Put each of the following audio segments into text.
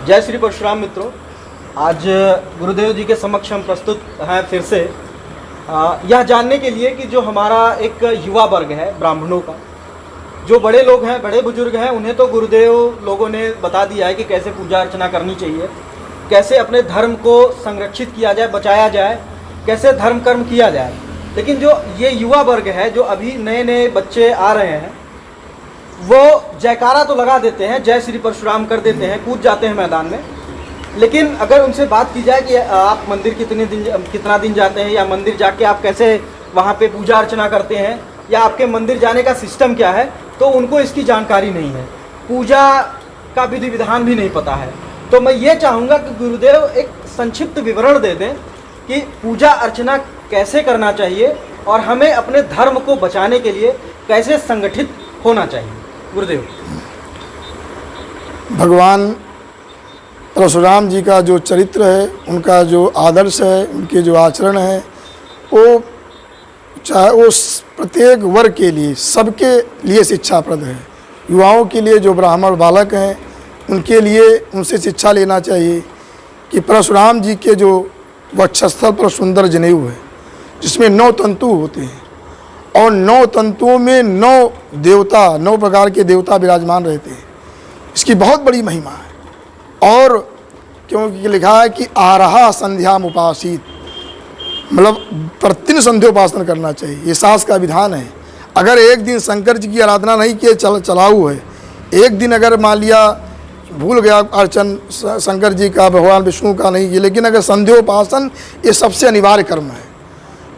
जय श्री परशुराम मित्रों, आज गुरुदेव जी के समक्ष हम प्रस्तुत हैं फिर से यह जानने के लिए कि जो हमारा एक युवा वर्ग है ब्राह्मणों का, जो बड़े लोग हैं, बड़े बुजुर्ग हैं, उन्हें तो गुरुदेव लोगों ने बता दिया है कि कैसे पूजा अर्चना करनी चाहिए, कैसे अपने धर्म को संरक्षित किया जाए, बचाया जाए, कैसे धर्म कर्म किया जाए। लेकिन जो ये युवा वर्ग है, जो अभी नए नए बच्चे आ रहे हैं, वो जयकारा तो लगा देते हैं, जय श्री परशुराम कर देते हैं, कूद जाते हैं मैदान में। लेकिन अगर उनसे बात की जाए कि आप मंदिर कितना दिन जाते हैं, या मंदिर जाके आप कैसे वहाँ पे पूजा अर्चना करते हैं, या आपके मंदिर जाने का सिस्टम क्या है, तो उनको इसकी जानकारी नहीं है, पूजा का विधि विधान भी नहीं पता है। तो मैं ये चाहूँगा कि गुरुदेव एक संक्षिप्त विवरण दे दें कि पूजा अर्चना कैसे करना चाहिए और हमें अपने धर्म को बचाने के लिए कैसे संगठित होना चाहिए। गुरुदेव। भगवान परशुराम जी का जो चरित्र है, उनका जो आदर्श है, उनके जो आचरण है, वो चाहे वो प्रत्येक वर्ग के लिए, सबके लिए शिक्षाप्रद है। युवाओं के लिए जो ब्राह्मण बालक हैं, उनके लिए उनसे शिक्षा लेना चाहिए कि परशुराम जी के जो वक्षस्थल पर सुंदर जनेऊ है, जिसमें 9 तंतु होते हैं और 9 तंतुओं में 9 देवता, 9 प्रकार के देवता विराजमान रहते हैं। इसकी बहुत बड़ी महिमा है। और क्योंकि लिखा है कि आरहा संध्याम उपासित, मतलब प्रतिदिन संध्योपासन करना चाहिए, ये शास्त्र का विधान है। अगर एक दिन शंकर जी की आराधना नहीं किए चलाऊ है, एक दिन अगर मान लिया भूल गया अर्चन शंकर जी का, भगवान विष्णु का नहीं किया, लेकिन अगर संध्योपासन ये सबसे अनिवार्य कर्म है,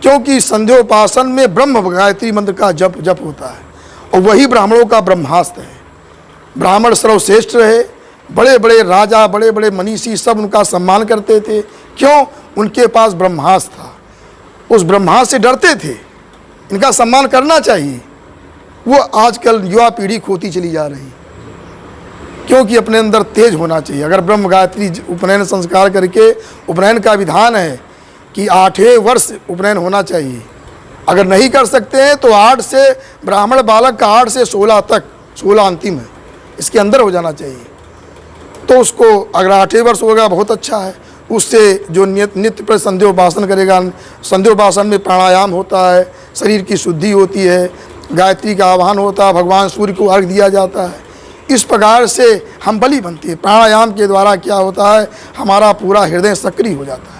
क्योंकि संध्योपासन में ब्रह्म गायत्री मंत्र का जप होता है और वही ब्राह्मणों का ब्रह्मास्त्र है। ब्राह्मण सर्वश्रेष्ठ रहे, बड़े बड़े राजा, बड़े बड़े मनीषी सब उनका सम्मान करते थे। क्यों? उनके पास ब्रह्मास्त्र था, उस ब्रह्मास्त्र से डरते थे। इनका सम्मान करना चाहिए। वो आजकल युवा पीढ़ी खोती चली जा रही, क्योंकि अपने अंदर तेज होना चाहिए। अगर ब्रह्म गायत्री उपनयन संस्कार करके, उपनयन का विधान है कि 8वें वर्ष उपनयन होना चाहिए। अगर नहीं कर सकते हैं तो 8 से ब्राह्मण बालक का 8 से 16 तक, 16 अंतिम है, इसके अंदर हो जाना चाहिए। तो उसको अगर 8वें वर्ष होगा बहुत अच्छा है। उससे जो नित्य पर संध्योपासन करेगा, संध्योपासन में प्राणायाम होता है, शरीर की शुद्धि होती है, गायत्री का आह्वान होता है, भगवान सूर्य को अर्घ दिया जाता है। इस प्रकार से हम बलि बनते हैं। प्राणायाम के द्वारा क्या होता है, हमारा पूरा हृदय सक्रिय हो जाता है।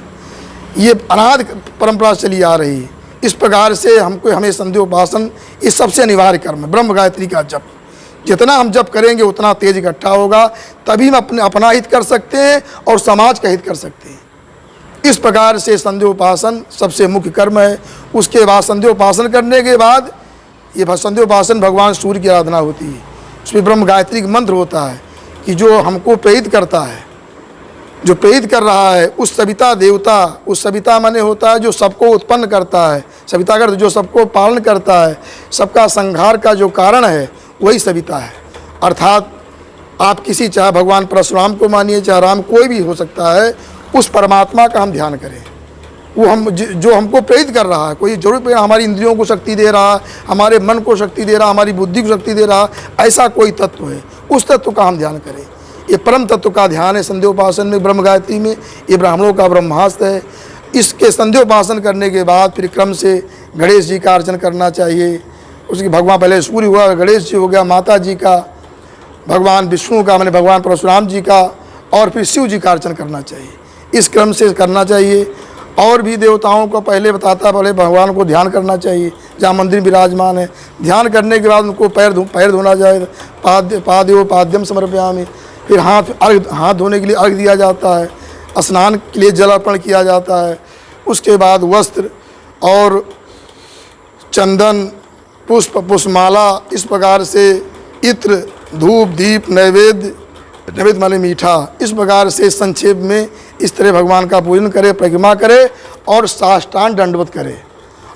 ये अनादि परंपरा चली आ रही है। इस प्रकार से हमें संध्योपासन इस सबसे अनिवार्य कर्म है। ब्रह्म गायत्री का जप जितना हम जप करेंगे उतना तेज इकट्ठा होगा, तभी हम अपना हित कर सकते हैं और समाज का हित कर सकते हैं। इस प्रकार से संध्योपासन सबसे मुख्य कर्म है। उसके बाद संध्योपासन करने के बाद ये संध्योपासन भगवान सूर्य की आराधना होती है। उसमें ब्रह्म गायत्री का मंत्र होता है कि जो हमको प्रेरित करता है, जो प्रेरित कर रहा है, उस सविता देवता, उस सविता माने होता है जो सबको उत्पन्न करता है, सविता कर जो सबको पालन करता है, सबका संहार का जो कारण है वही सविता है। अर्थात आप किसी, चाहे भगवान परशुराम को मानिए, चाहे राम, कोई भी हो सकता है, उस परमात्मा का हम ध्यान करें। वो जो हमको प्रेरित कर रहा है, कोई जरूर हमारी इंद्रियों को शक्ति दे रहा है, हमारे मन को शक्ति दे रहा है, हमारी बुद्धि को शक्ति दे रहा है, ऐसा कोई तत्व है, उस तत्व का हम ध्यान करें। ये परम तत्व का ध्यान है संध्योपासन में, ब्रह्म गायत्री में। ये ब्राह्मणों का ब्रह्मास्त्र है। इसके संध्योपासन करने के बाद फिर क्रम से गणेश जी का अर्चन करना चाहिए। उसकी भगवान पहले सूर्य हुआ, गणेश जी हो गया, माता जी का, भगवान विष्णु का, मैंने भगवान परशुराम जी का, और फिर शिव जी का अर्चन करना चाहिए। इस क्रम से करना चाहिए। और भी देवताओं को पहले बताता, पहले भगवान को ध्यान करना चाहिए जहाँ मंदिर विराजमान है। ध्यान करने के बाद उनको पैर धोना जाए, पाद्यो पाद्यम समर्पयामि। फिर हाथ धोने के लिए अर्घ दिया जाता है, स्नान के लिए जल अर्पण किया जाता है। उसके बाद वस्त्र और चंदन, पुष्प, पुष्पमाला, इस प्रकार से इत्र, धूप, दीप, नैवेद्य माने मीठा, इस प्रकार से संक्षेप में इस तरह भगवान का पूजन करे, परिक्रमा करे और साष्टांग दंडवत करे।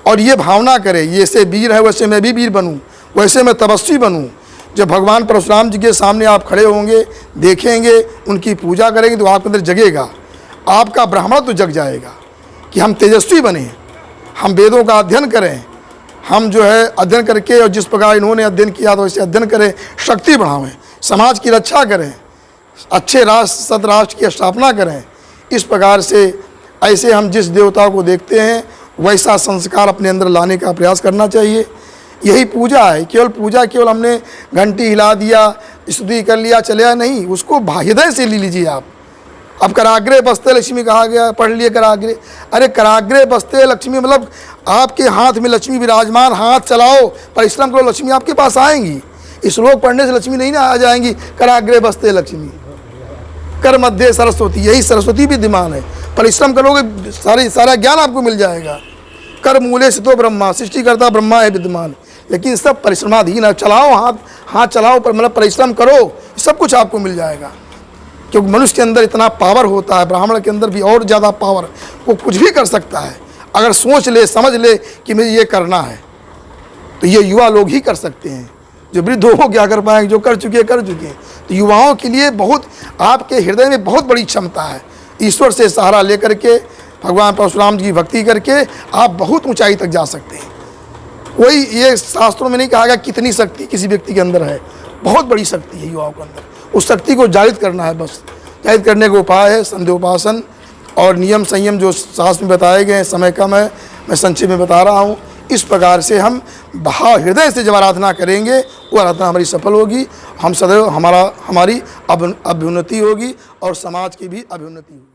और ये भावना करे, जैसे वीर है वैसे मैं भी वीर बनूं, वैसे मैं तपस्वी बनूं। जब भगवान परशुराम जी के सामने आप खड़े होंगे, देखेंगे, उनकी पूजा करेंगे, तो आपके अंदर जगेगा, आपका ब्राह्मण तो जग जाएगा कि हम तेजस्वी बने, हम वेदों का अध्ययन करें, हम जो है अध्ययन करके, और जिस प्रकार इन्होंने अध्ययन किया तो वैसे अध्ययन करें, शक्ति बढ़ावें, समाज की रक्षा करें। अच्छे राष्ट्र सतराष्ट्र की स्थापना करें। इस प्रकार से ऐसे हम जिस देवता को देखते हैं वैसा संस्कार अपने अंदर लाने का प्रयास करना चाहिए। यही पूजा है। केवल पूजा केवल हमने घंटी हिला दिया, स्तुति कर लिया, चले नहीं, उसको हृदय से ले लीजिए आप। अब कराग्रे बसते लक्ष्मी कहा गया, पढ़ लिए कराग्रे। अरे कराग्रे बसते लक्ष्मी मतलब आपके हाथ में लक्ष्मी विराजमान, हाथ चलाओ, परिश्रम करो, लक्ष्मी आपके पास आएंगी। इस श्लोक पढ़ने से लक्ष्मी नहीं ना आ जाएंगी। कराग्रे बसते लक्ष्मी, कर मध्य सरस्वती, यही सरस्वती विद्यमान है। परिश्रम करोगे सारा ज्ञान आपको मिल जाएगा। कर मूले से तो ब्रह्मा, सृष्टिकर्ता ब्रह्मा है विद्यमान, लेकिन सब परिश्रमाधीन है। चलाओ हाथ चलाओ, पर मतलब परिश्रम करो, सब कुछ आपको मिल जाएगा। क्योंकि मनुष्य के अंदर इतना पावर होता है, ब्राह्मण के अंदर भी और ज़्यादा पावर, वो कुछ भी कर सकता है अगर सोच ले, समझ ले कि मुझे ये करना है। तो ये युवा लोग ही कर सकते हैं। जो वृद्ध हो क्या कर पाएंगे, जो कर चुके हैं। तो युवाओं के लिए बहुत, आपके हृदय में बहुत बड़ी क्षमता है। ईश्वर से सहारा लेकर के, भगवान परशुराम जी की भक्ति करके आप बहुत ऊंचाई तक जा सकते हैं। कोई ये शास्त्रों में नहीं कहा गया कितनी शक्ति किसी व्यक्ति के अंदर है, बहुत बड़ी शक्ति है युवाओं के अंदर। उस शक्ति को जागृत करना है। बस जागृत करने का उपाय है संध्योपासन और नियम संयम जो शास्त्र में बताए गए हैं। समय कम है, मैं संक्षेप में बता रहा हूँ। इस प्रकार से हम हृदय से जब आराधना करेंगे वो आराधना हमारी सफल होगी। हम सदैव हमारी अभ्युन्नति होगी और समाज की भी अभ्युन्नति होगी।